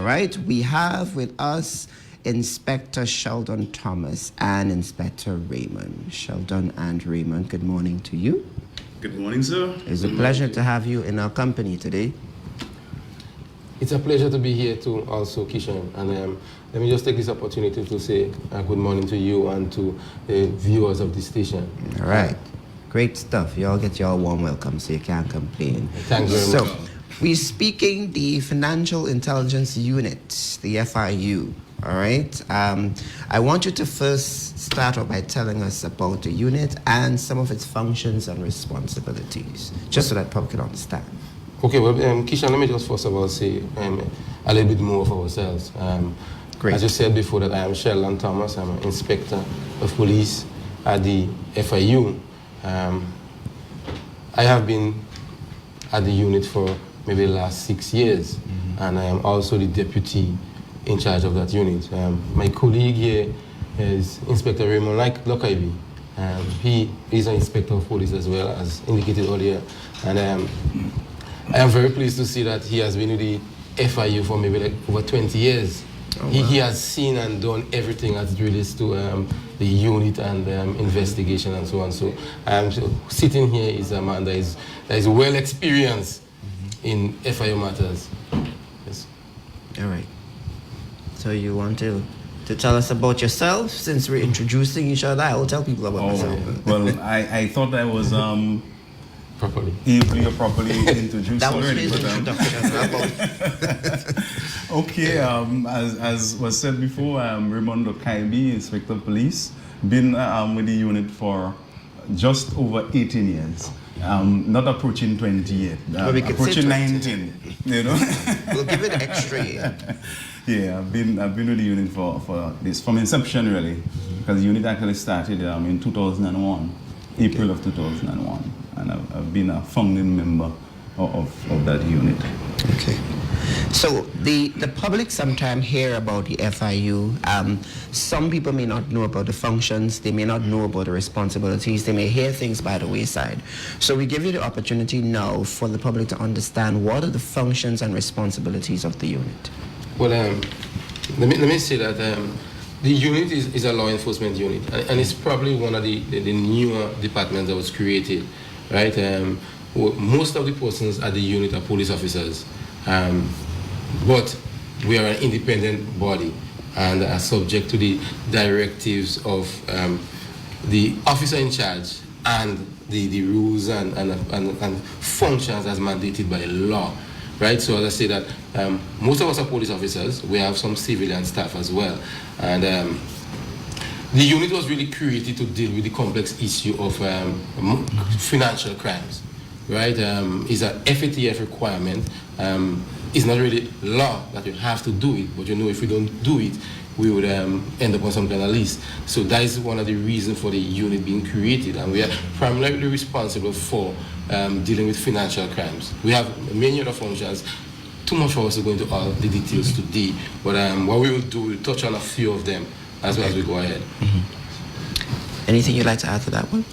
right, we have with us Inspector Sheldon Thomas and Inspector Raymond. Sheldon and Raymond, good morning to you. Good morning, sir. It's a pleasure to have you in our company today. It's a pleasure to be here too, also, Kishan. And let me just take this opportunity to say good morning to you and to the viewers of the station. All right. Great stuff. You all get your warm welcome, so you can't complain. Thanks very much. So, we're speaking the Financial Intelligence Unit, the FIU. All right. I want you to first start off by telling us about the unit and some of its functions and responsibilities, just so that public can understand. Okay, well, Kishan, let me just first of all say a little bit more of ourselves. Great. As you said before, that I am Sheldon Thomas. I'm an inspector of police at the FIU. I have been at the unit for maybe the last 6 years, and I am also the deputy in charge of that unit. My colleague here is Inspector Raymond Lokaibi. He is an inspector of police as well, as indicated earlier. And I am very pleased to see that he has been with the FIU for maybe like over 20 years. Oh, wow. He has seen and done everything as relates to the unit and investigation and so on. So sitting here is a man that is well experienced in FIU matters. Yes. All right. So you want to tell us about yourself, since we're introducing each other? I will tell people about myself. Well, I thought I was properly introduced that was already. His introduction. Okay, as was said before, I'm Raymond Lokaibi, Inspector of Police. Been with the unit for just over 18 years. Not approaching 20 yet. Approaching 19. You know. We'll give it an extra year. Yeah, I've been with the unit for this from inception really, because the unit actually started in 2001, April of 2001, and I've been a founding member of that unit. Okay. So the public sometimes hear about the FIU. Some people may not know about the functions. They may not know about the responsibilities. They may hear things by the wayside. So we give you the opportunity now for the public to understand what are the functions and responsibilities of the unit. Well, let me say that the unit is a law enforcement unit, and it's probably one of the newer departments that was created, right? Most of the persons at the unit are police officers, but we are an independent body and are subject to the directives of the officer in charge and the rules and functions as mandated by law. Right, so as I say that most of us are police officers. We have some civilian staff as well, and the unit was really created to deal with the complex issue of financial crimes. Right, it's an FATF requirement. It's not really law that you have to do it, but you know if we don't do it, we would end up on some kind of list. So that is one of the reasons for the unit being created, and we are primarily responsible for dealing with financial crimes. We have many other functions. Too much for us to go into all the details today, but what we will do, we'll touch on a few of them as well as we go ahead. Anything you'd like to add to that one?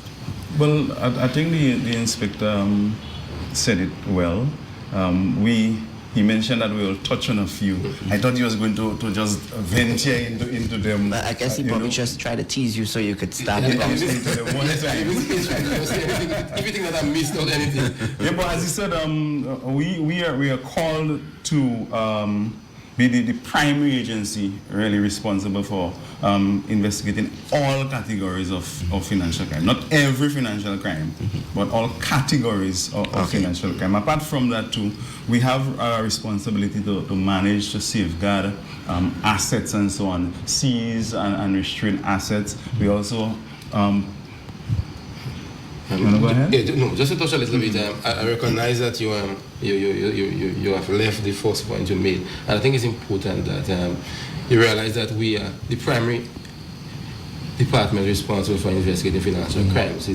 Well, I think the inspector said it well. He mentioned that we will touch on a few. I thought he was going to just venture into them. But I guess he probably just tried to tease you so you could start it. Everything that I missed or anything. Yeah, but as he said, we are called to be the primary agency really responsible for investigating all categories of financial crime. Not every financial crime, but all categories of financial crime. Apart from that too, we have a responsibility to manage, to safeguard assets and so on, seize and restrain assets. We also you want to go ahead? Yeah, no, just to touch a little bit. I recognize that you have left the first point you made, and I think it's important that you realize that we are the primary department responsible for investigating financial crimes.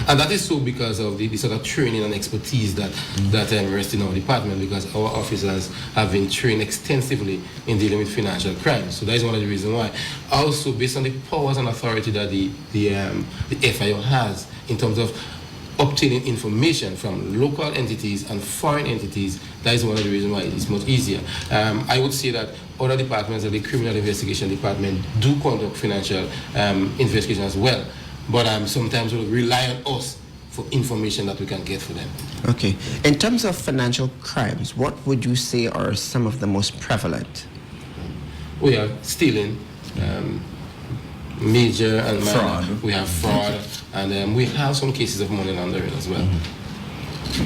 And that is so because of the sort of training and expertise that rests in our department, because our officers have been trained extensively in dealing with financial crimes. So that is one of the reasons why. Also, based on the powers and authority that the FIU has in terms of obtaining information from local entities and foreign entities, that is one of the reasons why it's much easier. I would say that other departments, like the criminal investigation department, do conduct financial investigation as well, but sometimes will rely on us for information that we can get for them. Okay. In terms of financial crimes, what would you say are some of the most prevalent? We have stealing, major and minor. Fraud. We have fraud, and we have some cases of money laundering as well.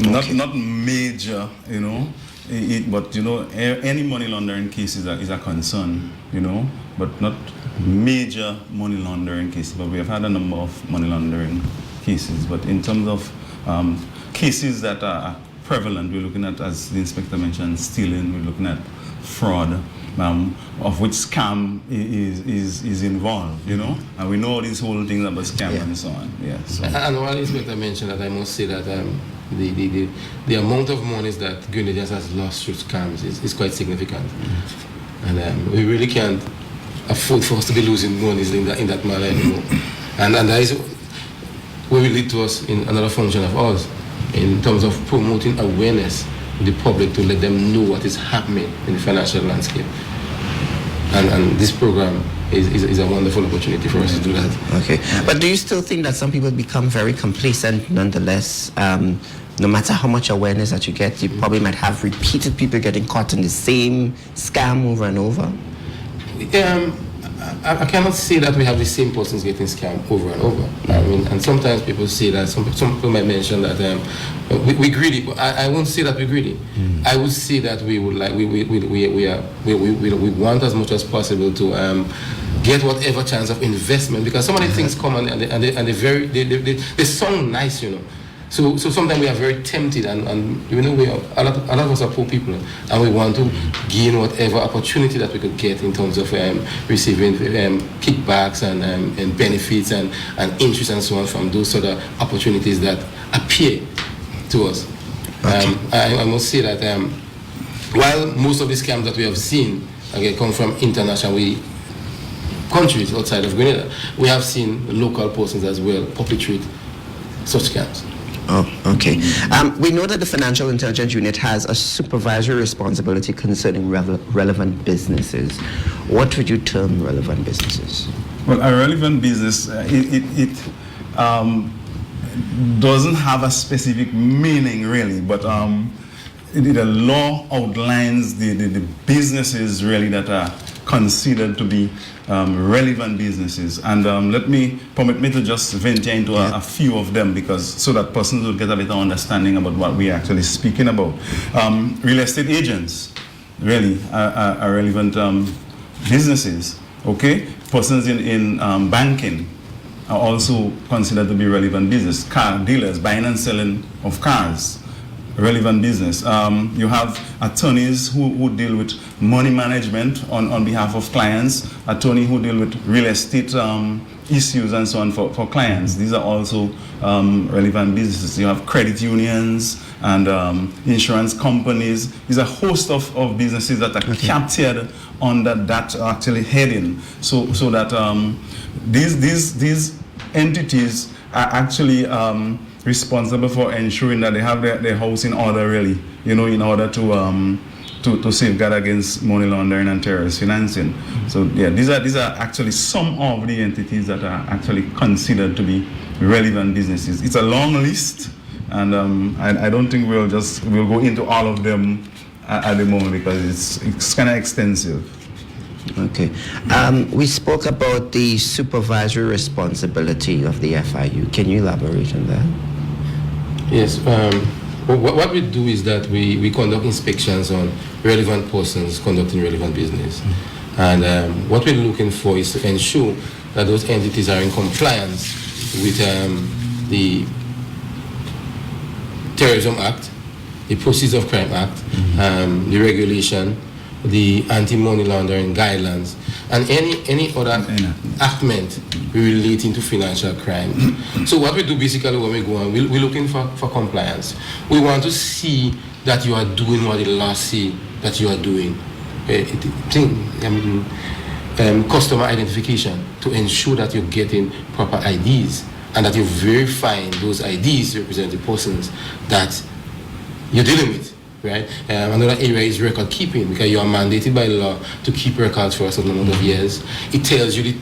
Not major, you know, but you know, any money laundering case is a concern, you know, but not major money laundering cases. But we have had a number of money laundering cases. But in terms of cases that are prevalent, we're looking at, as the inspector mentioned, stealing. We're looking at fraud, of which scam is involved, you know, and we know these whole things about scam and so on. Yeah. So. And while the inspector mentioned that, I must say that the amount of monies that Grenadians has lost through scams is quite significant, and we really can't afford for us to be losing monies in that manner anymore. And that is what will lead to us in another function of ours, in terms of promoting awareness to the public, to let them know what is happening in the financial landscape. And this program is a wonderful opportunity for us to do that. Okay. But do you still think that some people become very complacent nonetheless? No matter how much awareness that you get, you probably might have repeated people getting caught in the same scam over and over? I cannot say that we have the same persons getting scammed over and over. I mean, and sometimes people say that, some people might mention that we greedy, but I won't say that we're greedy. I would say that we would like, we want as much as possible to get whatever chance of investment, because some of the things come and they sound nice, you know. So sometimes we are very tempted, and you know, a lot of us are poor people, and we want to gain whatever opportunity that we could get in terms of receiving kickbacks and benefits and interest and so on from those sort of opportunities that appear to us. Okay. I must say that while most of the scams that we have seen come from international countries outside of Grenada, we have seen local persons as well perpetrate such scams. Oh, okay. We know that the Financial Intelligence Unit has a supervisory responsibility concerning relevant businesses. What would you term relevant businesses? Well, a relevant business, it doesn't have a specific meaning really, but the law outlines the businesses really that are considered to be relevant businesses, and permit me to just venture into a few of them, because so that persons will get a better understanding about what we're actually speaking about. Real estate agents really are relevant businesses. Okay, persons in banking are also considered to be relevant business. Car dealers, buying and selling of cars, relevant business. You have attorneys who deal with money management on behalf of clients, attorneys who deal with real estate issues and so on for clients. These are also relevant businesses. You have credit unions and insurance companies. There's a host of businesses that are captured under that actually heading, so that these entities are actually responsible for ensuring that they have their house in order, really, you know, in order to safeguard against money laundering and terrorist financing. So yeah, these are actually some of the entities that are actually considered to be relevant businesses. It's a long list, and I don't think we'll go into all of them at the moment, because it's kind of extensive. Okay. We spoke about the supervisory responsibility of the FIU. Can you elaborate on that? Yes. What we do is that we conduct inspections on relevant persons conducting relevant business. And what we're looking for is to ensure that those entities are in compliance with the Terrorism Act, the Proceeds of Crime Act, the regulation, the anti-money laundering guidelines, and any other enactment relating to financial crime. So what we do basically when we go on, we're looking for compliance. We want to see that you are doing what the law says that you are doing. Customer identification, to ensure that you're getting proper IDs and that you're verifying those IDs represent the persons that you're dealing with, right? Another area is record keeping, because you are mandated by law to keep records for a certain amount of years. It tells you the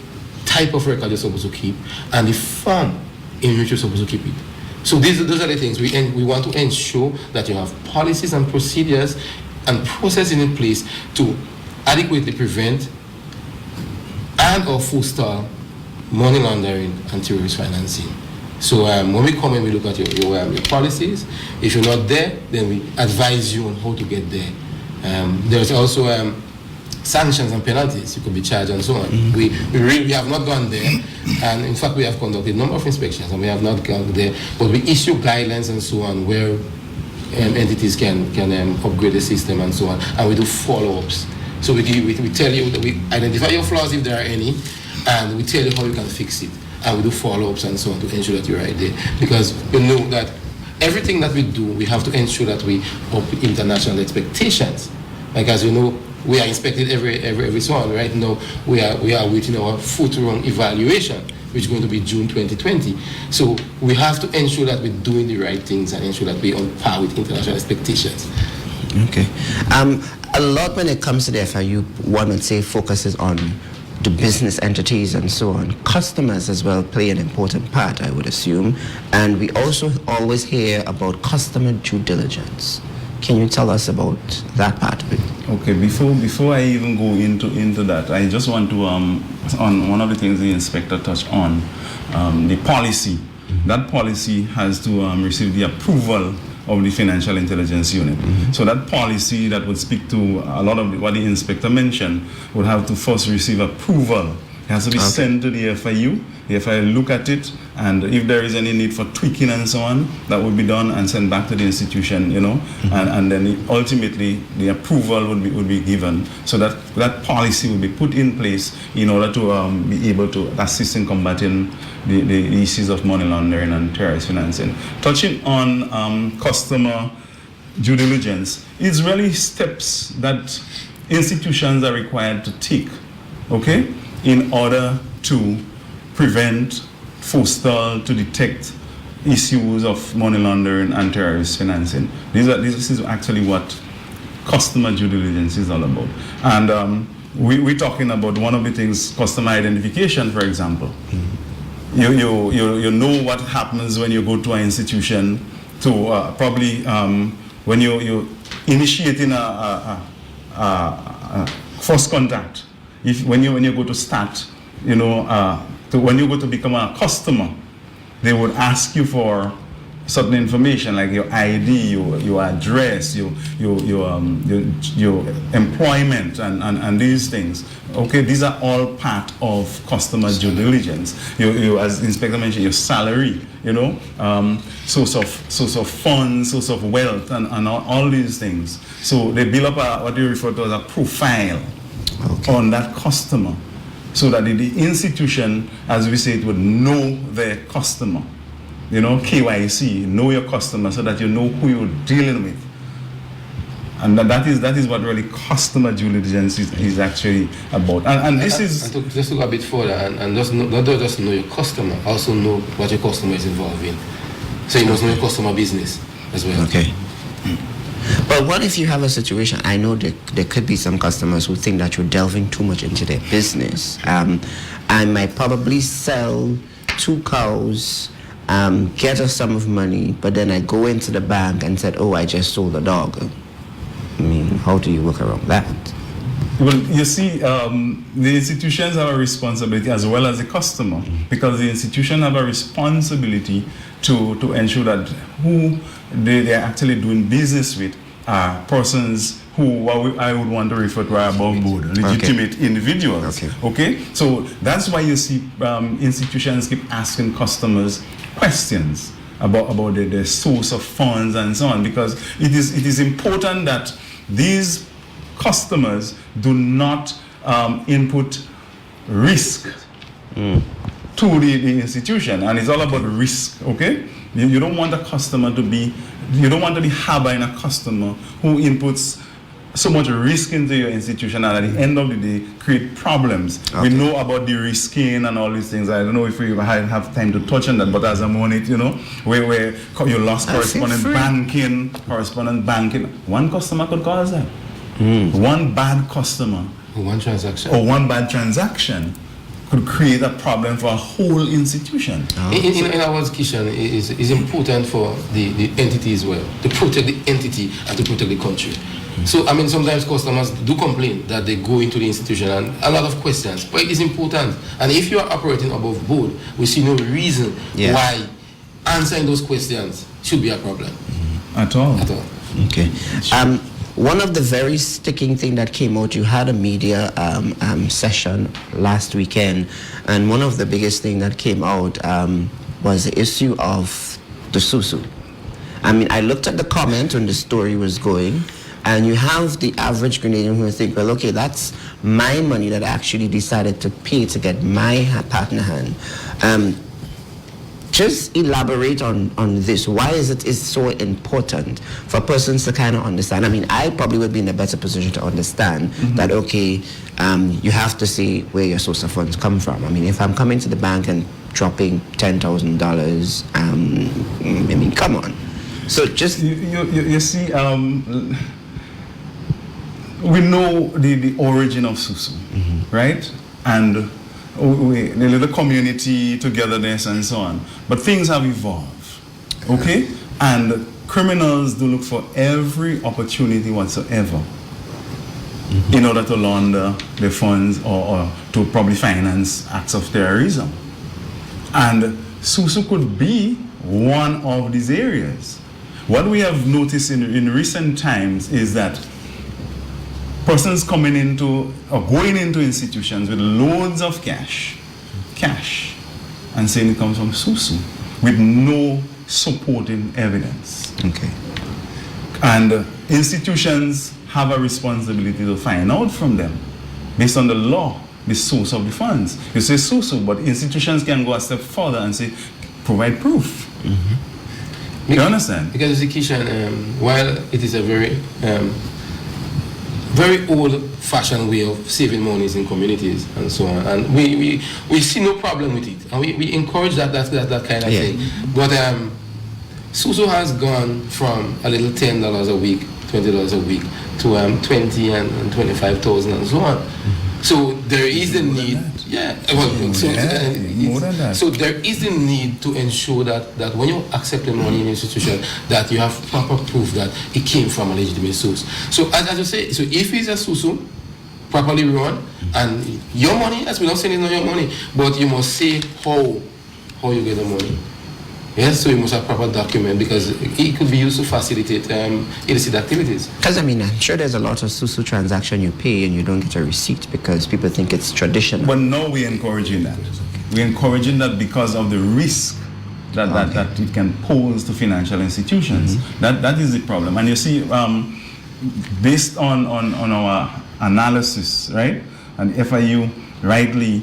type of record you're supposed to keep and the form in which you're supposed to keep it. So those are the things we want to ensure that you have policies and procedures and processes in place to adequately prevent and or forestall money laundering and terrorist financing. So when we come and we look at your policies, if you're not there, then we advise you on how to get there. There's also sanctions and penalties. You could be charged and so on. We have not gone there, and in fact we have conducted a number of inspections and we have not gone there, but we issue guidelines and so on where entities can upgrade the system and so on, and we do follow-ups. So we tell you that we identify your flaws if there are any, and we tell you how you can fix it, and we do follow-ups and so on to ensure that you're right there, because we know that everything that we do, we have to ensure that we up international expectations. Like, as you know, we are inspected every so on. Right now, we are waiting our foot-run evaluation, which is going to be June 2020. So we have to ensure that we're doing the right things and ensure that we're on par with international expectations. Okay. A lot when it comes to the FIU, one would say focuses on the business entities and so on. Customers as well play an important part, I would assume. And we also always hear about customer due diligence. Can you tell us about that part of it? Okay, before I even go into that, I just want to, on one of the things the inspector touched on, the policy. That policy has to receive the approval of the Financial Intelligence Unit. So that policy that would speak to a lot of what the inspector mentioned would have to first receive approval. It has to be sent to the FIU. The FIU look at it, and if there is any need for tweaking and so on, that will be done and sent back to the institution, and then ultimately the approval would be given. So that policy will be put in place in order to be able to assist in combating the issues of money laundering and terrorist financing. Touching on customer due diligence, it's really steps that institutions are required to take, okay, in order to prevent, forestall, to detect issues of money laundering and terrorist financing. This is actually what customer due diligence is all about. And we're talking about one of the things, customer identification, for example. You know what happens when you go to an institution to probably when you're initiating a first contact. When you go to start, when you go to become a customer, they would ask you for certain information like your ID, your address, your employment, and these things. Okay, these are all part of customer due diligence. You as Inspector mentioned, your salary, source of funds, source of wealth, and all these things. So they build up what you refer to as a profile on that customer, so that the institution, as we say, it would know their customer. KYC, know your customer, so that you know who you're dealing with. And that is what really customer due diligence is actually about. And this is... And just to go a bit further, and just not just know your customer, also know what your customer is involved in. So you must know your customer business as well. Okay. But what if you have a situation, I know there could be some customers who think that you're delving too much into their business. I might probably sell 2 cows, get a sum of money, but then I go into the bank and said, I just sold a dog. I mean, how do you work around that? Well, you see, the institutions have a responsibility as well as the customer, because the institution have a responsibility to ensure that who they're actually doing business with are persons who I would want to refer to are above board, legitimate individuals. Okay? So that's why you see institutions keep asking customers questions about the source of funds and so on, because it is important that these customers do not input risk to the institution, and it's all about risk. Okay, you don't want a customer to be, you don't want to be harboring a customer who inputs so much risk into your institution, and at the end of the day create problems. Okay. We know about the risking and all these things. I don't know if we have time to touch on that, but as I'm on it, where you lost correspondent banking, one customer could cause that. One bad customer One transaction. or one bad transaction could create a problem for a whole institution. In our education, it is important for the entity as well, to protect the entity and to protect the country. So, I mean, sometimes customers do complain that they go into the institution and a lot of questions, but it is important. And if you are operating above board, we see no reason why answering those questions should be a problem. At all. At all. Okay. One of the very sticking thing that came out, you had a media session last weekend, and one of the biggest thing that came out was the issue of the SUSU. I mean, I looked at the comment when the story was going, and you have the average Grenadian who will think, well, okay, that's my money that I actually decided to pay to get my partner hand. Just elaborate on this. Why is it so important for persons to kind of understand? I mean, I probably would be in a better position to understand that, okay, you have to see where your source of funds come from. I mean, if I'm coming to the bank and dropping $10,000, I mean, come on. So just... You see, we know the origin of SUSU, right? And the little community togetherness and so on. But things have evolved, okay? And criminals do look for every opportunity whatsoever in order to launder the funds or to probably finance acts of terrorism. And SUSU could be one of these areas. What we have noticed in recent times is that persons coming into or going into institutions with loads of cash, and saying it comes from SUSU with no supporting evidence. Okay. And institutions have a responsibility to find out from them, based on the law, the source of the funds. You say SUSU, but institutions can go a step further and say, provide proof. You understand? Because education, while it is a very old-fashioned way of saving monies in communities and so on, and we see no problem with it, and we encourage that kind of thing. But SUSU has gone from a little $10 a week, $20 a week to 20 and 25,000 and so on. So there is the need, more than that. So there is the need to ensure that when you accept the money in an institution, that you have proper proof that it came from a legitimate source. So as I say, so if it's a SUSU properly run, and your money, as we not saying it's not your money, but you must say how you get the money. Yes, so you must have proper document, because it could be used to facilitate illicit activities. Because, I mean, I'm sure there's a lot of SUSU transaction you pay and you don't get a receipt because people think it's traditional. But no, we're encouraging that. We're encouraging that because of the risk that it can pose to financial institutions. That is the problem. And you see, based on our analysis, right, and FIU rightly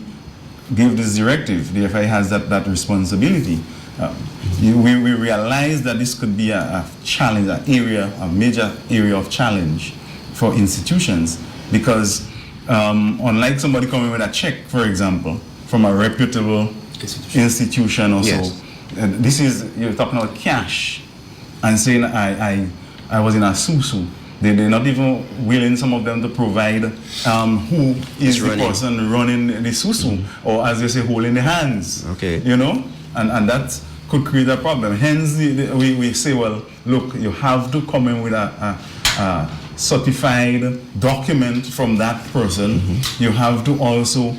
gave this directive, the FIU has that responsibility. We realize that this could be a challenge, a major area of challenge for institutions, because unlike somebody coming with a check, for example, from a reputable institution or so, this is, you're talking about cash and saying I was in a SUSU. They're not even willing, some of them, to provide who is the person running the SUSU, or as they say, holding the hands. Okay. You know, and that could create a problem. Hence, we say, well, look, you have to come in with a certified document from that person. You have to also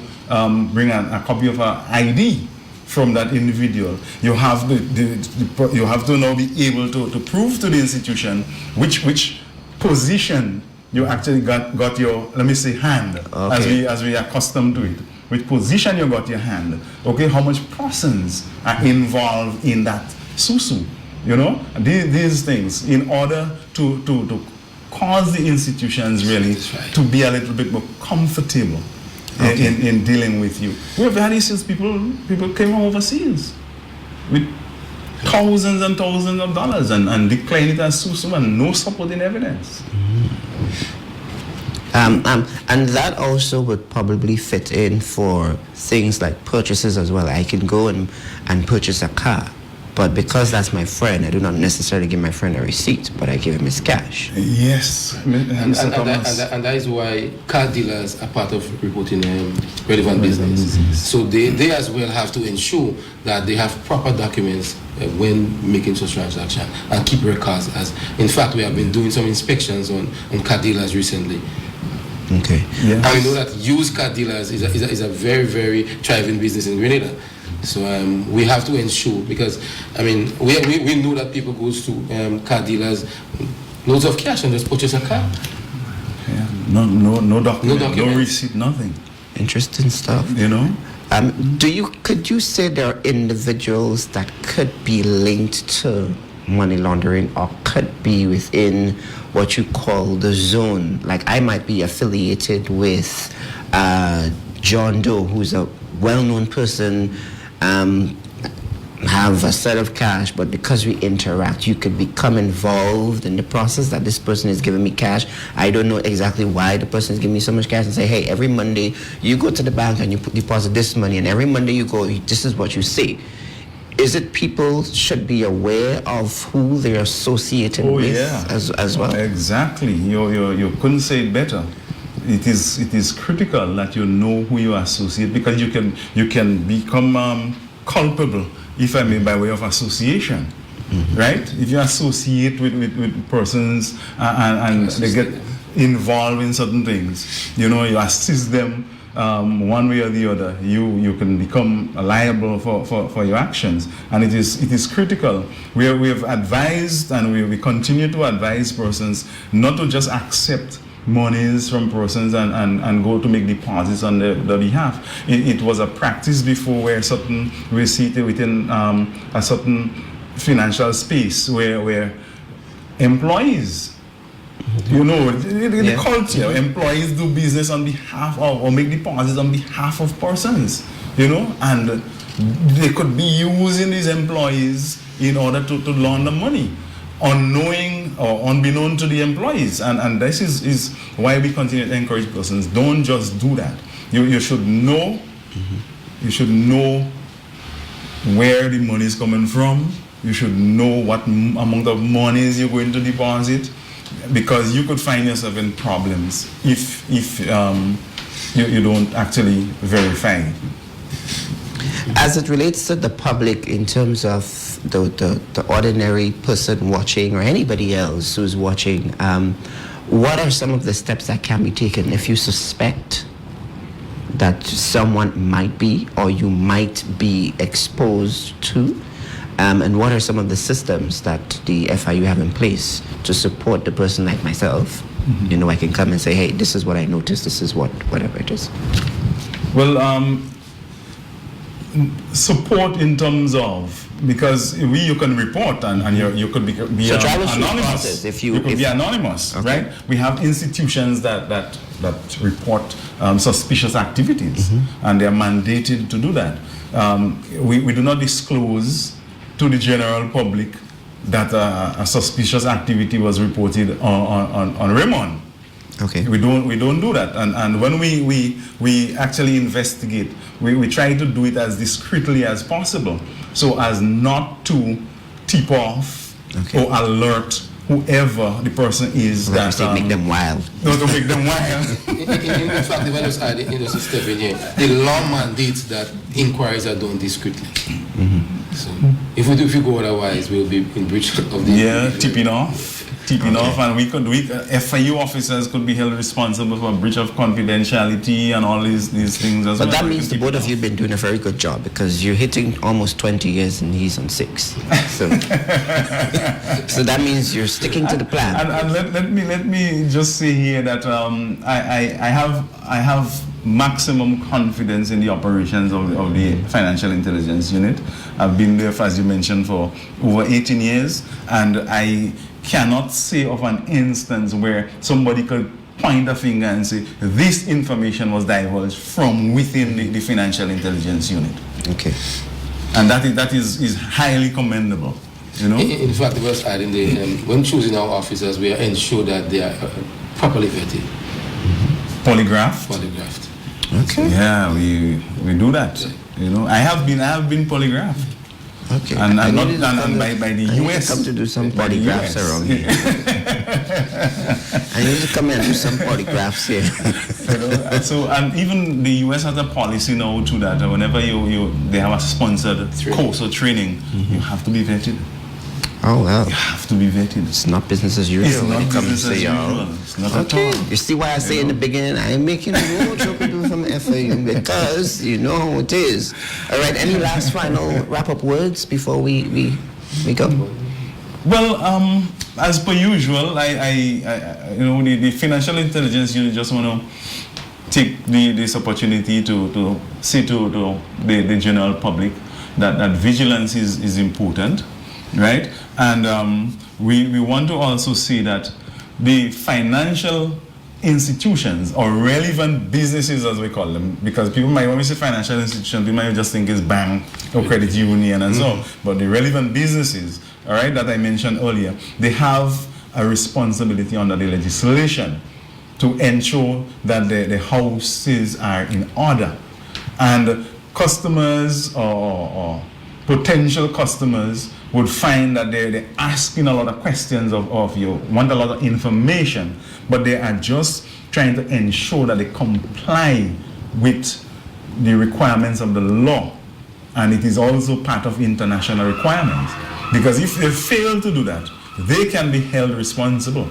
bring a copy of an ID from that individual. You have you have to now be able to prove to the institution which position you actually got your, let me say, hand, as we are accustomed to it. Which position you got your hand, okay? How much persons are involved in that SUSU, you know? These things, in order to cause the institutions really to be a little bit more comfortable in dealing with you. We have had issues, people came from overseas with thousands and thousands of dollars and declaring it as SUSU and no supporting evidence. And that also would probably fit in for things like purchases as well. I can go and purchase a car, but because that's my friend, I do not necessarily give my friend a receipt, but I give him his cash. Yes. And that is why car dealers are part of reporting relevant business. So they as well have to ensure that they have proper documents when making such transaction and keep records. As in fact, we have been doing some inspections on car dealers recently. Okay. Yes. And we know that used car dealers is a very, very thriving business in Grenada. So we have to ensure, because I mean we know that people goes to car dealers, loads of cash and just purchase a car. Yeah. No document, no receipt, nothing. Interesting stuff. You know. Could you say there are individuals that could be linked to money laundering or could be within what you call the zone? Like I might be affiliated with John Doe, who's a well-known person, have a set of cash, but because we interact, you could become involved in the process that this person is giving me cash. I don't know exactly why the person is giving me so much cash, and say, hey, every Monday you go to the bank and you deposit this money, and every Monday you go, this is what you say. Is it people should be aware of who they're associated with as well? Exactly. You couldn't say it better. It is critical that you know who you associate, because you can become culpable, if I may, by way of association, right? If you associate with persons and they get involved in certain things, you know, you assist them one way or the other, you can become liable for your actions, and it is critical. We have advised, and we continue to advise persons not to just accept monies from persons and go to make deposits on their behalf. It was a practice before where we see it within a certain financial space where employees, you know, the culture, employees do business on behalf of, or make deposits on behalf of persons, you know, and they could be using these employees in order to launder money, unknowing or unbeknown to the employees, and this is why we continue to encourage persons, don't just do that. You should know, you should know where the money is coming from. You should know what amount of monies you're going to deposit, because you could find yourself in problems if you don't actually verify. As it relates to the public, in terms of the ordinary person watching, or anybody else who's watching, what are some of the steps that can be taken if you suspect that someone might be, or you might be exposed to? And what are some of the systems that the FIU have in place to support the person like myself? You know, I can come and say, hey, this is what I noticed, this is whatever it is. Well, support in terms of, because you can report and you could be anonymous. You could be anonymous, okay. Right? We have institutions that report suspicious activities, and they are mandated to do that. We do not disclose to the general public that a suspicious activity was reported on Raymond. Okay. We don't do that, and when we actually investigate, we try to do it as discreetly as possible, so as not to tip off or alert whoever the person is, that make them wild. No, to make them wild. In fact, if I just add in, just a step in here, the law mandates that inquiries are done discreetly. So if you go otherwise, we'll be in breach of the tipping off, and FIU officers could be held responsible for breach of confidentiality and all these things as well. But that means the both of you have been doing a very good job, because you're hitting almost 20 years and he's on 6. So, so that means you're sticking to the plan. And let me just say here that I have maximum confidence in the operations of the Financial Intelligence Unit. I've been there, as you mentioned, for over 18 years, and I cannot say of an instance where somebody could point a finger and say this information was divulged from within the Financial Intelligence Unit. Okay. And that is highly commendable. You know. In fact, we was adding when choosing our officers, we ensure that they are properly vetted. Polygraphed. Polygraphed. Okay. Yeah, we do that. You know, I have been polygraphed. Okay. And I not need to come and to- by the I need to US. come to do some by the polygraphs US. around here. I need to come and do some polygraphs here. You know, and even the US has a policy now too that whenever they have a sponsored course or training, you have to be vetted. Oh well. You have to be vetted. It's not business as usual. It's when not it comes business to as y'all. usual. It's not Okay. at all. You see why I say in the beginning I ain't making no joke people from FIU because you know how it is. All right. Any last final wrap up words before we go? Well, as per usual, I you know, the financial intelligence unit just want to take this opportunity to say to the general public that vigilance is important, right? And we want to also say that the financial institutions or relevant businesses, as we call them, because people might, when we say financial institutions, they might just think it's bank or credit union and so on. But the relevant businesses, all right, that I mentioned earlier, they have a responsibility under the legislation to ensure that the houses are in order. And customers or potential customers would find that they're asking a lot of questions of you, want a lot of information, but they are just trying to ensure that they comply with the requirements of the law. And it is also part of international requirements. Because if they fail to do that, they can be held responsible,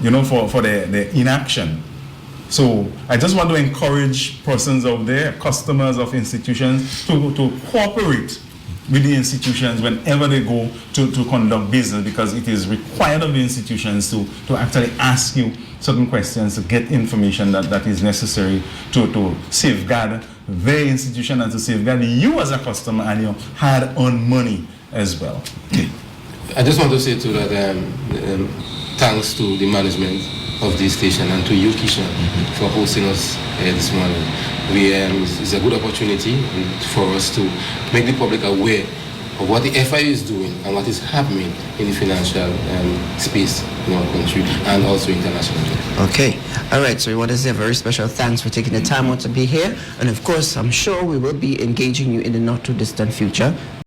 you know, for their inaction. So I just want to encourage persons out there, customers of institutions, to cooperate with the institutions whenever they go to conduct business, because it is required of the institutions to actually ask you certain questions to get information that is necessary to safeguard their institution and to safeguard you as a customer and your hard-earned money as well. I just want to say too that thanks to the management of this station and to you, Kishan, for hosting us this morning. It's a good opportunity for us to make the public aware of what the FIU is doing and what is happening in the financial space in our country and also internationally. Okay. All right. So we want to say a very special thanks for taking the time out to be here. And of course, I'm sure we will be engaging you in the not too distant future.